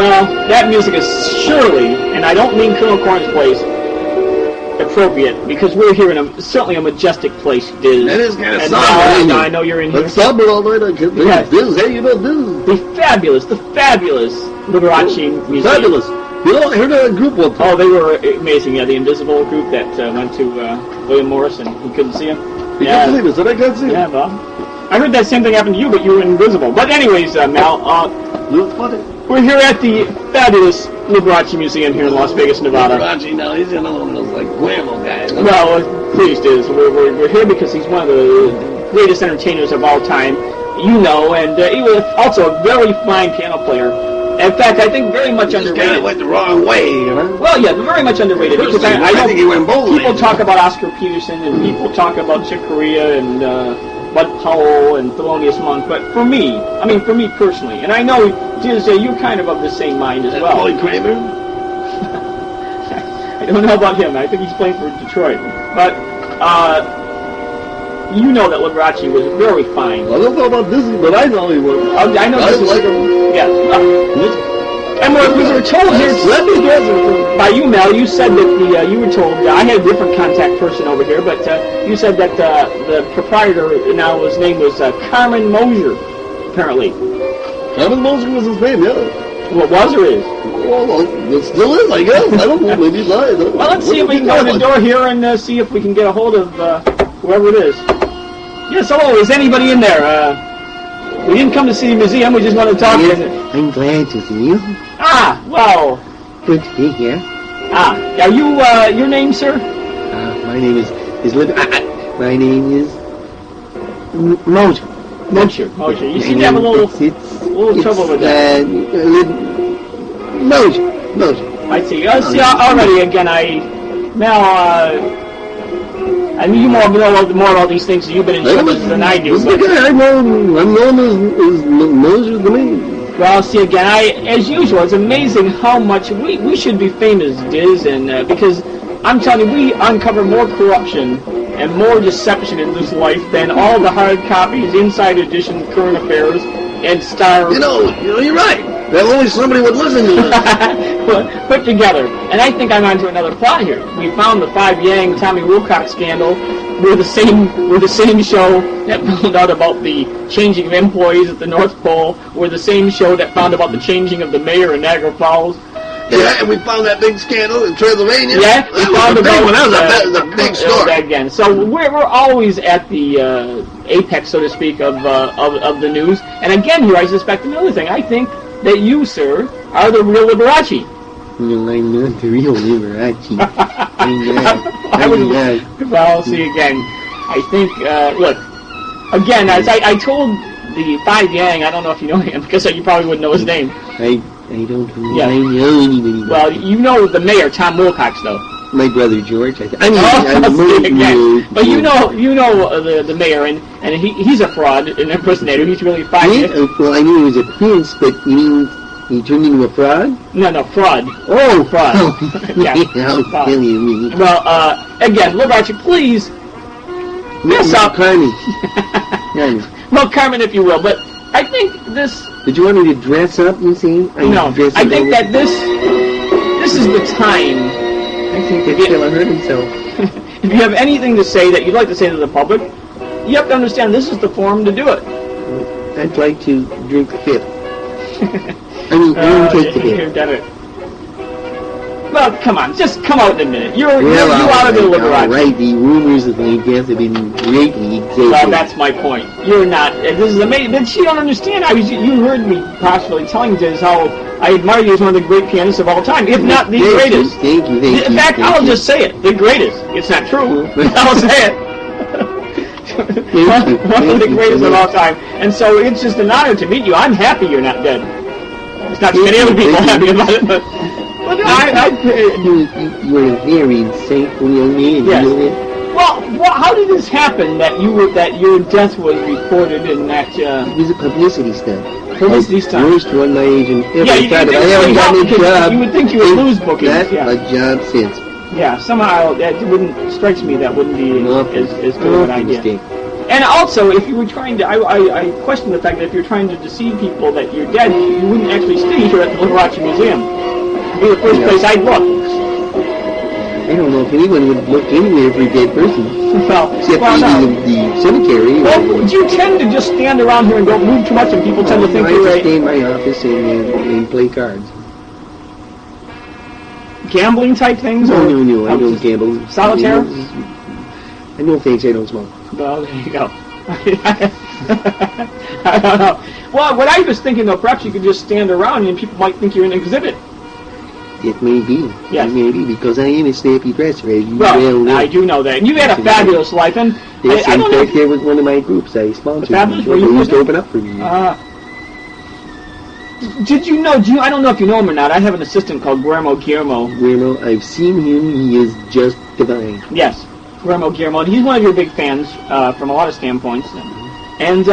Well, that music is surely, and I don't mean Colonel Corn's place, appropriate, because we're here in certainly a majestic place, Diz. That is kind of somber. I know you're in here. It's somber all night. Diz, hey, you know Diz. The fabulous Liberace Museum. Fabulous. You know, I heard of that group one time. Oh, they were amazing. Yeah, the Invisible group that went to William Morris and he couldn't see him. He couldn't see him, so I can't see him. Yeah, well, I heard that same thing happened to you, but you were invisible. But anyways, Mal, we're here at the fabulous Liberace Museum here in Las Vegas, Nevada. Liberace, now he's another one of those like Guillermo guys. Well, please, Diz. We're here because he's one of the greatest entertainers of all time, you know, and he was also a very fine piano player. In fact, I think very much underrated. Kind of went the wrong way, you know? Well, yeah, very much underrated. Because I think he went both people talk about Oscar Peterson and people talk about Chick Corea and Bud Powell and Thelonious Monk, but for me personally, and I know, Diz, you're kind of the same mind as well. Lloyd Kramer? I don't know about him. I think he's playing for Detroit. But, you know that Liberace was very fine. I don't know about Disney, but I know he was. I know I like him. Yeah. And we were told here by you, Mel, you said that you were told, I had a different contact person over here, but you said that the proprietor, now his name was Carmen Mosier, apparently. Carmen Mosier was his name, yeah. What was or is? Well, it still is, I guess. I don't know, maybe he's lying. Well, let's see if we can go to the door here and see if we can get a hold of whoever it is. Yes, hello, is anybody in there? We didn't come to see the museum, we just want to talk. Yes, I'm glad to see you. Ah, well. Good to be here. Ah, are you, your name, sir? My name is my name is Mosier. Mosier. You seem to have a little trouble with that. Mosier. I see. See, already, again, I mean, you know all these things. You've been in shows than I do. I'm known as Mosier the Man. Well, see, again, as usual, it's amazing how much we should be famous, Diz, and because I'm telling you, we uncover more corruption and more deception in this life than all the hard copies, inside edition, current affairs, and Star. You know, you're right. That only somebody would listen to it. Put together. And I think I'm onto another plot here. We found the 5 Yang Tommy Wilcox scandal. We're the same show that found out about the changing of employees at the North Pole. We're the same show that found about the changing of the mayor in Niagara Falls. Yeah, and we found that big scandal in Transylvania. Yeah, we found about that was a big story. Again, so we're always at the apex, so to speak, of the news. And again, here I suspect another thing. I think that you, sir, are the real Liberace. No, I'm not the real Liberace. Well, see, again, I think, look, again, as I told the 5 Yang, I don't know if you know him, because you probably wouldn't know his name. I don't know anybody. Well, you know the mayor, Tom Wilcox, though. My brother George. But you know the mayor, and he's a fraud, an impersonator. He's really 5 Yang. Well, I knew he was a prince, but you mean he turned into a fraud? No, fraud. Oh, fraud. Yeah. How silly you mean. Well, again, Liberace, please mess up. Carmen. Well, Carmen, if you will, but I think this. Did you want me to dress up, you see? No, I think that this is the time. I think that Taylor hurt himself. If you have anything to say that you'd like to say to the public, you have to understand this is the forum to do it. I'd like to drink the fifth. I mean, take the fifth. Well, come on, just come out in a minute. You are the Liberace. Right, the rumors of my death have been greatly exaggerated. Well, that's my point. You're not. This is amazing. But you don't understand. You heard me possibly telling Diz how I admire you as one of the great pianists of all time, if not the greatest. Thank you. In fact, I'll just say it. The greatest. It's not true. I'll say it. One of the greatest of all time. And so it's just an honor to meet you. I'm happy you're not dead. It's not too many other people happy about it, but you're a very insightful young man. Yes. Well, how did this happen that your death was reported in that? It was a publicity stunt. Publicity stunt. Worst one my agent ever thought of. I haven't gotten a job. You would think you would lose bookings. A job since. Yeah, somehow that strikes me that wouldn't be as good of an idea. Mistake. And also, if you were trying to, I question the fact that if you're trying to deceive people that you're dead, you wouldn't actually stay here at the Liberace Museum. It'd be the first place I'd look. I don't know if anyone would look anywhere for a dead person. Except maybe the cemetery. Well, do you tend to just stand around here and don't move too much, and people tend to think you're I stay in my office and play cards. Gambling type things? No, I don't gamble. Solitaire? I know things I don't smoke. Well, there you go. I don't know. Well, what I was thinking, though, perhaps you could just stand around and people might think you're in an exhibit. It may be. Yes. It may be, because I am a snappy dresser. Well, I do know that. And you've had a fabulous life, and yes, I don't know. There was one of my groups I sponsored. Fabulous? They used to open up for me. Did you know, I don't know if you know him or not, I have an assistant called Guillermo. Guillermo, I've seen him. He is just divine. Yes, Guillermo. And he's one of your big fans from a lot of standpoints. And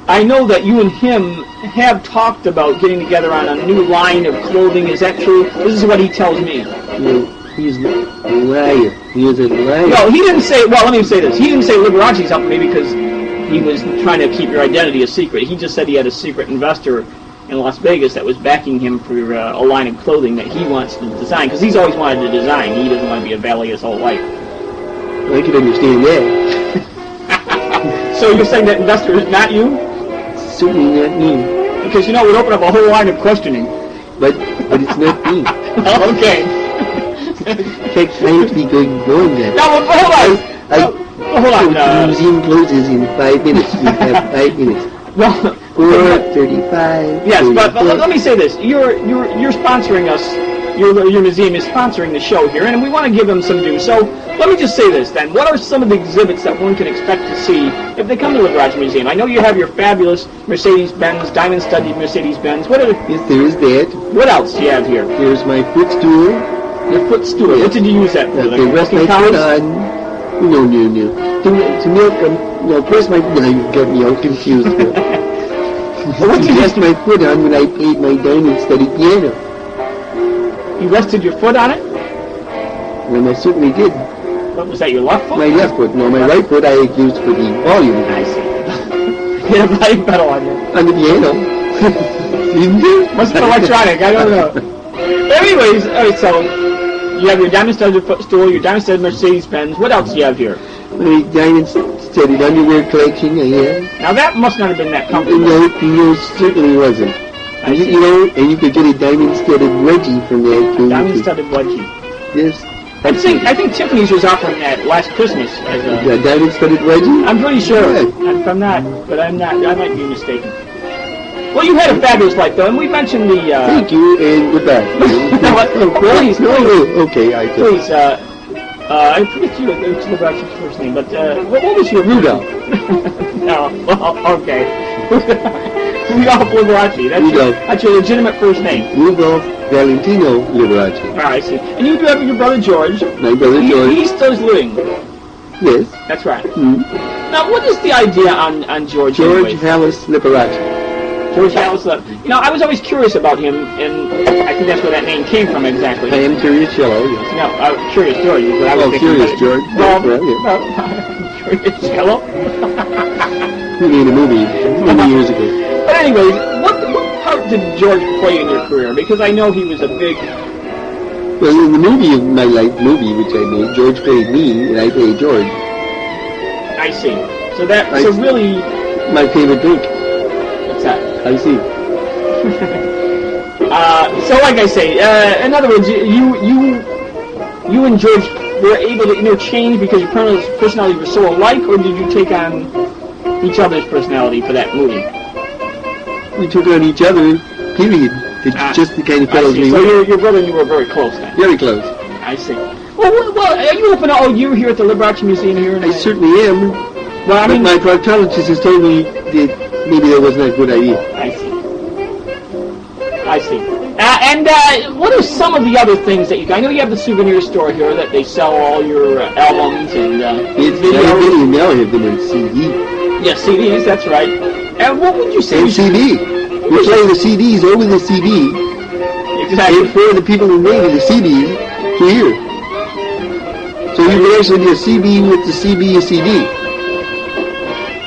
I know that you and him have talked about getting together on a new line of clothing. Is that true? This is what he tells me. No, he's a liar. He is a liar. No, he didn't say, well, let me say this. He didn't say Liberace's helping me because he was trying to keep your identity a secret. He just said he had a secret investor in Las Vegas that was backing him for a line of clothing that he wants to design, because he's always wanted to design. He doesn't want to be a valet his whole life. I can understand that. So you're saying that investor is not you? Certainly not me. Because, it would open up a whole line of questioning. But it's not me. Okay. In fact, I have to be going there. Now, hold on. Hold on. The museum closes in 5 minutes. We have 5 minutes. Well, 4:35. Yes, but let me say this: you're sponsoring us. Your museum is sponsoring the show here, and we want to give them some due. So let me just say this then: what are some of the exhibits that one can expect to see if they come to the Liberace Museum? I know you have your fabulous Mercedes-Benz, diamond-studded Mercedes-Benz. Yes, there is that. What else do you have here? There's my footstool. Your footstool. Yes. What did you use that for? To rest my foot on. No. To milk press my... Now you've got me all confused. What did you rest my foot on when I played my diamond-studded piano? You rested your foot on it? Well, I certainly did. What, was that your left foot? My left foot. No, my right foot I used for the volume. I see. You had a right pedal on you. On the piano. Must have been electronic. I don't know. Anyways, all right, so you have your diamond-studded footstool, your diamond-studded Mercedes-Benz. What else do you have here? My diamond-studded underwear collection I have. Now that must not have been that comfortable. No, certainly wasn't. And you could get a diamond-studded wedgie from that too. Diamond-studded wedgie. Yes. I think Tiffany's was offering that last Christmas as a diamond-studded wedgie. I'm pretty sure. Yeah. If I'm not, but I'm not. I might be mistaken. Well, you had a fabulous life, though, and we mentioned the. Thank you, and goodbye. No, please. Okay, I do. Please, I forget it's Liberace's first name, but what was your Rudolph? No, well, okay. Rudolph Liberace. That's your legitimate first name. Rudolph Valentino Liberace. I see. And you do have your brother George. My brother George. He still is living. Yes. That's right. Mm-hmm. Now, what is the idea on George? George Hallis Liberace. George Hallis. I was always curious about him, and I think that's where that name came from exactly. I am Curious Yellow, yes. No, Curious George. But I was Curious George. Curious Yellow. We made a movie many years ago. But anyways, what part did George play in your career? Because I know he was a big... Well, in the movie, my life movie, which I made, George played me, and I played George. I see. So really... My favorite drink. What's that? I see. So like I say, in other words, you and George were able to interchange because your personalities were so alike, or did you take on each other's personality for that movie? We took on each other, period. It's just the kind of fellows we were. So your brother and you were very close then? Very close. I see. Well, are you open to all you here at the Liberace Museum here? I certainly am. Well, I mean, my proctologist has told me that maybe that wasn't a good idea. I see. And what are some of the other things that I know you have the souvenir store here that they sell all your albums and videos. I really now have them on CD. Yeah, CDs, that's right. And what would you say? And CD. We play the CDs over the CD. Exactly. And for the people who made the CDs to hear. So you can could actually do a CB with the CB CD.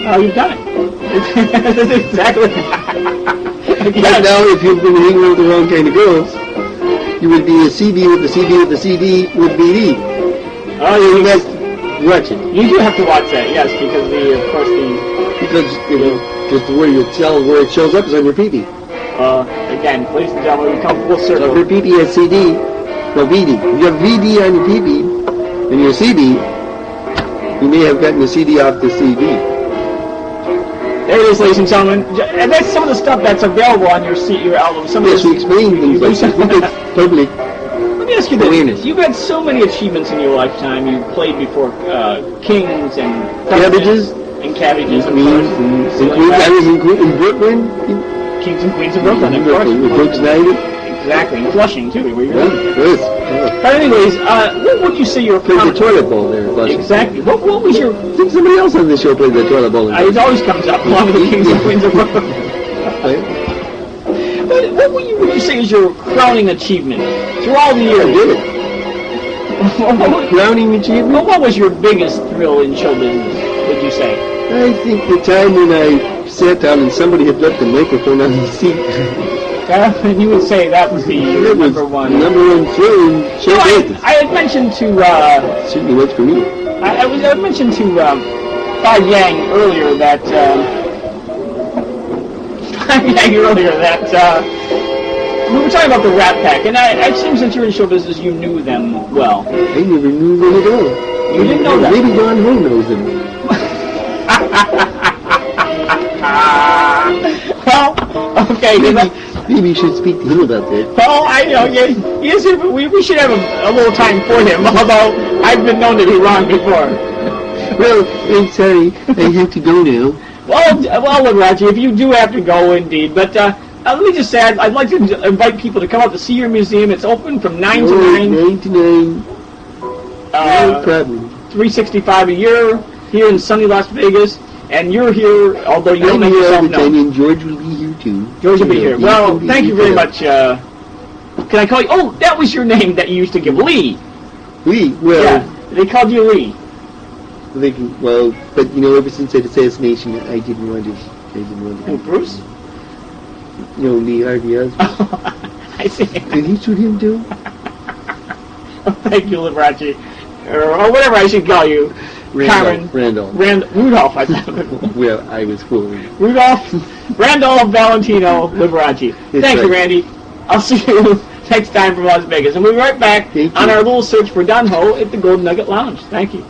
Oh, you've done it. That's exactly. But now, if you've been hanging with the wrong kind of girls, you would be a CB with the CB with the CD with BD. Oh, you That's watch it. You do have to watch that, yes, because of course Because, you know, just the way you tell where it shows up is on your PP. again, ladies and gentlemen, we come full So circle. if your PP has CD, no BD. If you have VD on your PP and your CD, you may have gotten the CD off the CD. There it is, ladies and gentlemen. And that's some of the stuff that's available on your album. Some of Yes, we this, explain things like this. We get public. Let me ask you this. Awareness. You've had so many achievements in your lifetime. You played before kings and Cabbages. and cabbages, of Queens course. and Something Queens. like I that. was in Brooklyn. Kings and Queens of Brooklyn, of course. With Brooks Night. Exactly. And Flushing, too. Where Yeah, you're yes. But anyways, what would you say your Played the toilet bowl there. Flushing. Exactly. What was your... I think somebody else on this show played the toilet bowl. It always comes up along with the Kings and Queens of Brooklyn. But what would you say is your crowning achievement through all the years? I did it. Crowning achievement? What was your biggest thrill in show business, would you say? I think the time when I sat down and somebody had left the microphone on the seat. And you would say that would be your It was number one. Number one thrill in show business. I had mentioned to Certainly was for me. I had mentioned to Yang earlier that we were talking about the Rat Pack, and it seems since you're in show business, you knew them well. I never knew them at all. You didn't know that? Maybe Don Ho knows them. Well, okay. Maybe you should speak to him about that. Well, I know, he is here, but we should have a little time for him, although I've been known to be wrong before. Well, I'm sorry. I have to go now. Well, look, Roger, if you do have to go, indeed. But let me just say, I'd like to invite people to come out to see your museum. It's open from 9 to 9. 9 to 9. No problem. 365 a year here in sunny Las Vegas. And you're here, although you don't I'm make here all yourself the time, known. and George will be here too. George will be here. Well, thank you very here. much. Can I call you? Oh, that was your name that you used to give, Lee. Lee, well, Yeah, they called you Lee. well, but you know, ever since that assassination, I didn't want to. Oh, Bruce? No, Lee Harvey Oswald. I see. Did he shoot him too? Thank you, Liberace. Or whatever I should call you. Randolph. Rudolph, I thought. Well, I was fooling. Randolph Valentino Liberace. Thank you, Randy. I'll see you next time from Las Vegas. And we'll be right back on our little search for Don Ho at the Golden Nugget Lounge. Thank you.